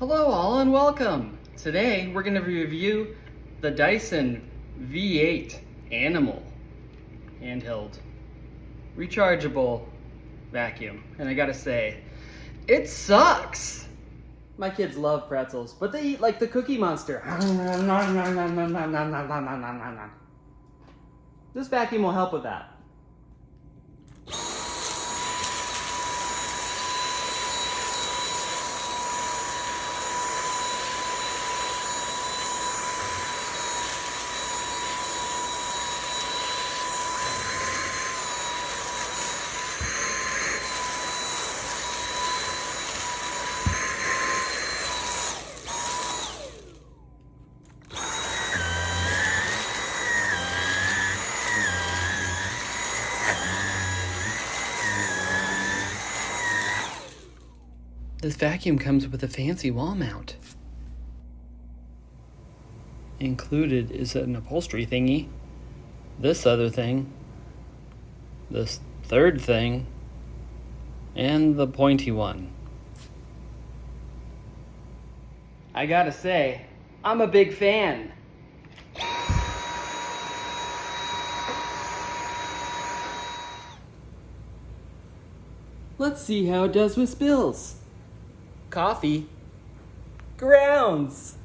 Hello all and welcome! Today we're going to review the Dyson V8 Animal handheld rechargeable vacuum. And I gotta say, it sucks! My kids love pretzels, but they eat like the Cookie Monster. This vacuum will help with that. This vacuum comes with a fancy wall mount. Included is an upholstery thingy, this other thing, this third thing, and the pointy one. I gotta say, I'm a big fan. Let's see how it does with spills. Coffee. Grounds.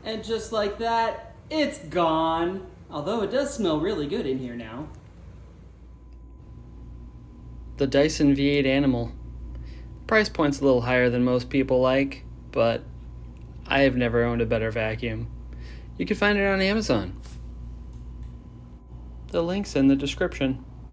And just like that, it's gone. Although it does smell really good in here now. The Dyson V8 Animal. Price point's a little higher than most people like, but I have never owned a better vacuum. You can find it on Amazon. The link's in the description.